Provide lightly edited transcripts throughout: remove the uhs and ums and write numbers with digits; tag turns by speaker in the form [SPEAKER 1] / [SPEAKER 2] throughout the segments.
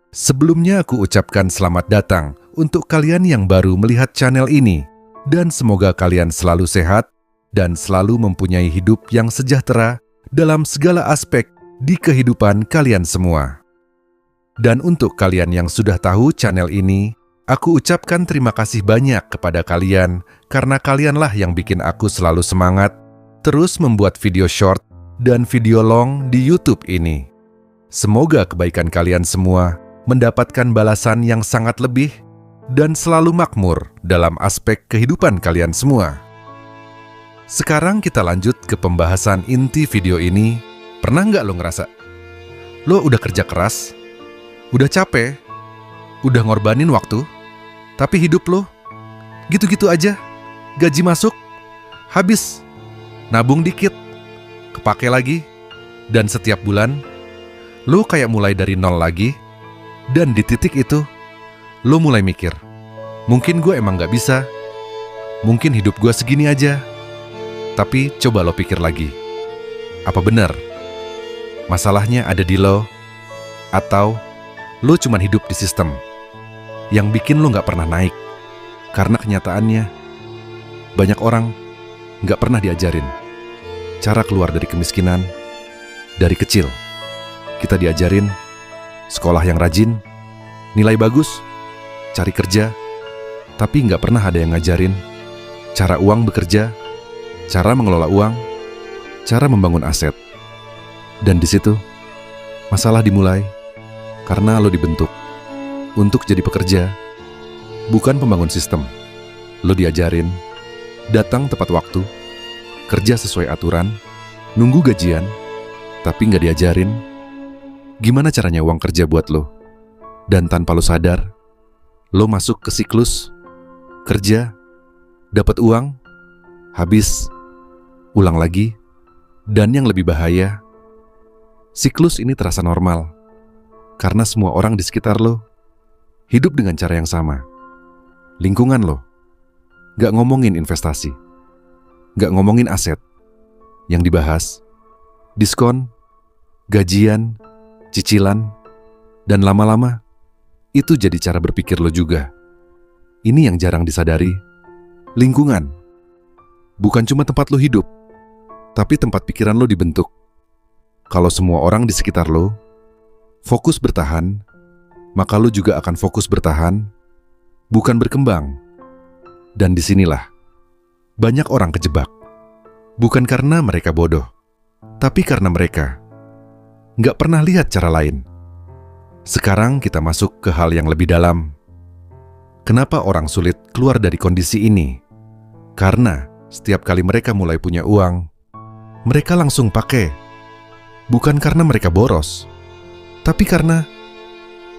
[SPEAKER 1] Sebelumnya aku ucapkan selamat datang untuk kalian yang baru melihat channel ini, dan semoga kalian selalu sehat dan selalu mempunyai hidup yang sejahtera dalam segala aspek di kehidupan kalian semua. Dan untuk kalian yang sudah tahu channel ini, aku ucapkan terima kasih banyak kepada kalian karena kalianlah yang bikin aku selalu semangat terus membuat video short dan video long di YouTube ini. Semoga kebaikan kalian semua mendapatkan balasan yang sangat lebih dan selalu makmur dalam aspek kehidupan kalian semua. Sekarang kita lanjut ke pembahasan inti video ini. Pernah nggak lo ngerasa lo udah kerja keras, udah capek, udah ngorbanin waktu, tapi hidup lo gitu-gitu aja, gaji masuk, habis, nabung dikit, kepake lagi, dan setiap bulan lo kayak mulai dari nol lagi. Dan di titik itu, lo mulai mikir, mungkin gue emang gak bisa, mungkin hidup gue segini aja. Tapi coba lo pikir lagi, apa benar masalahnya ada di lo, atau lo cuma hidup di sistem yang bikin lo gak pernah naik? Karena kenyataannya, banyak orang gak pernah diajarin cara keluar dari kemiskinan dari kecil. Kita diajarin sekolah yang rajin, nilai bagus, cari kerja, tapi nggak pernah ada yang ngajarin cara uang bekerja, cara mengelola uang, cara membangun aset. Dan di situ, masalah dimulai karena lo dibentuk untuk jadi pekerja, bukan pembangun sistem. Lo diajarin datang tepat waktu, kerja sesuai aturan, nunggu gajian, tapi nggak diajarin gimana caranya uang kerja buat lo. Dan tanpa lo sadar, lo masuk ke siklus kerja, dapat uang, habis, ulang lagi, dan yang lebih bahaya, siklus ini terasa normal karena semua orang di sekitar lo hidup dengan cara yang sama. Lingkungan lo gak ngomongin investasi, gak ngomongin aset. Yang dibahas diskon, gajian, cicilan, dan lama-lama itu jadi cara berpikir lo juga. Ini yang jarang disadari. Lingkungan bukan cuma tempat lo hidup, tapi tempat pikiran lo dibentuk. Kalau semua orang di sekitar lo fokus bertahan, maka lo juga akan fokus bertahan, bukan berkembang. Dan disinilah banyak orang kejebak. Bukan karena mereka bodoh, tapi karena mereka nggak pernah lihat cara lain. Sekarang kita masuk ke hal yang lebih dalam. Kenapa orang sulit keluar dari kondisi ini? Karena setiap kali mereka mulai punya uang, mereka langsung pakai. Bukan karena mereka boros, tapi karena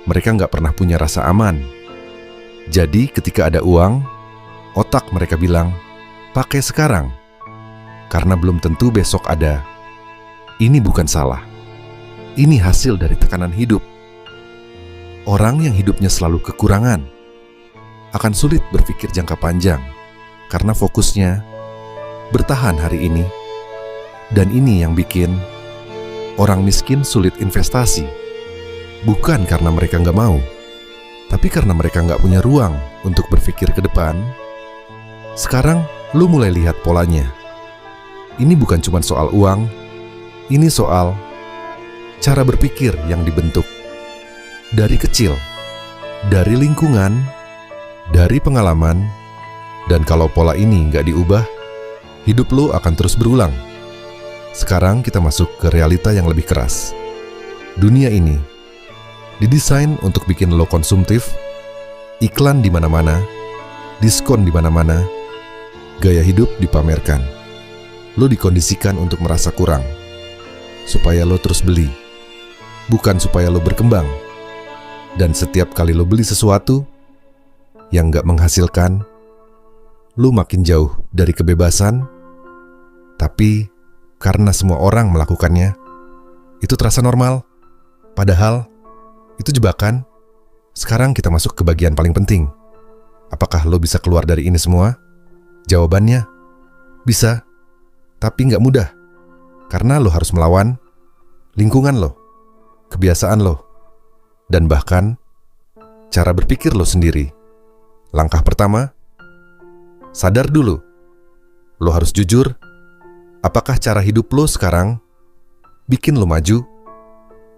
[SPEAKER 1] mereka nggak pernah punya rasa aman. Jadi ketika ada uang, otak mereka bilang, pakai sekarang, karena belum tentu besok ada. Ini bukan salah. Ini hasil dari tekanan hidup. Orang yang hidupnya selalu kekurangan akan sulit berpikir jangka panjang karena fokusnya bertahan hari ini. Dan ini yang bikin orang miskin sulit investasi. Bukan karena mereka nggak mau, tapi karena mereka nggak punya ruang untuk berpikir ke depan. Sekarang lu mulai lihat polanya. Ini bukan cuma soal uang, ini soal cara berpikir yang dibentuk dari kecil, dari lingkungan, dari pengalaman. Dan kalau pola ini nggak diubah, hidup lo akan terus berulang. Sekarang kita masuk ke realita yang lebih keras. Dunia ini didesain untuk bikin lo konsumtif, iklan di mana-mana, diskon di mana-mana, gaya hidup dipamerkan. Lo dikondisikan untuk merasa kurang, supaya lo terus beli, bukan supaya lo berkembang. Dan setiap kali lo beli sesuatu yang gak menghasilkan, lo makin jauh dari kebebasan. Tapi karena semua orang melakukannya, itu terasa normal. Padahal itu jebakan. Sekarang kita masuk ke bagian paling penting. Apakah lo bisa keluar dari ini semua? Jawabannya, bisa. Tapi gak mudah. Karena lo harus melawan lingkungan lo, kebiasaan lo, dan bahkan cara berpikir lo sendiri. Langkah pertama, sadar dulu. Lo harus jujur, apakah cara hidup lo sekarang bikin lo maju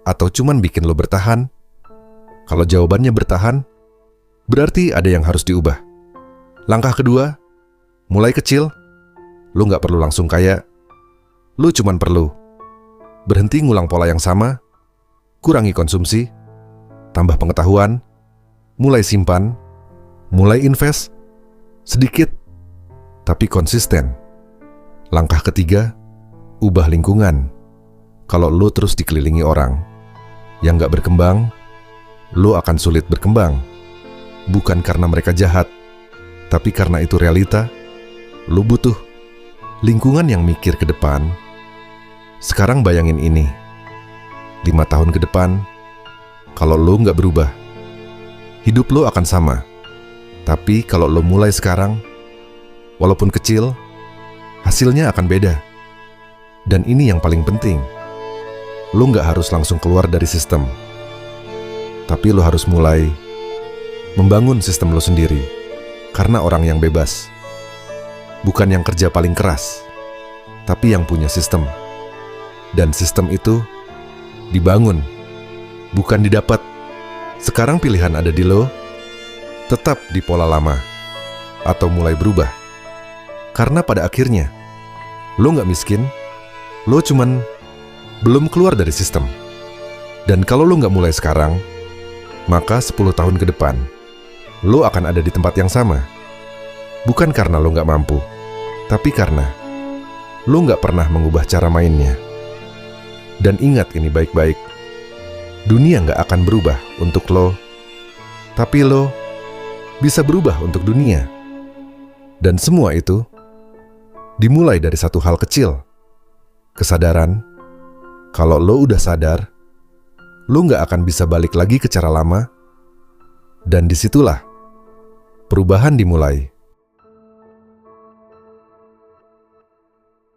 [SPEAKER 1] atau cuman bikin lo bertahan? Kalau jawabannya bertahan, berarti ada yang harus diubah. Langkah kedua, mulai kecil. Lo gak perlu langsung kaya. Lo cuman perlu berhenti ngulang pola yang sama, kurangi konsumsi, tambah pengetahuan, mulai simpan, mulai invest, sedikit tapi konsisten. Langkah ketiga, ubah lingkungan. Kalau lo terus dikelilingi orang yang gak berkembang, lo akan sulit berkembang. Bukan karena mereka jahat, tapi karena itu realita. Lo butuh lingkungan yang mikir ke depan. Sekarang bayangin ini, 5 tahun ke depan, kalau lo gak berubah, hidup lo akan sama. Tapi kalau lo mulai sekarang, walaupun kecil, hasilnya akan beda. Dan ini yang paling penting, lo gak harus langsung keluar dari sistem, tapi lo harus mulai membangun sistem lo sendiri. Karena orang yang bebas bukan yang kerja paling keras, tapi yang punya sistem. Dan sistem itu dibangun, bukan didapat. Sekarang pilihan ada di lo, tetap di pola lama atau mulai berubah. Karena pada akhirnya lo gak miskin, lo cuman belum keluar dari sistem. Dan kalau lo gak mulai sekarang, maka 10 tahun ke depan lo akan ada di tempat yang sama. Bukan karena lo gak mampu, tapi karena lo gak pernah mengubah cara mainnya. Dan ingat ini baik-baik, dunia gak akan berubah untuk lo, tapi lo bisa berubah untuk dunia. Dan semua itu dimulai dari satu hal kecil, kesadaran. Kalau lo udah sadar, lo gak akan bisa balik lagi ke cara lama. Dan disitulah perubahan dimulai.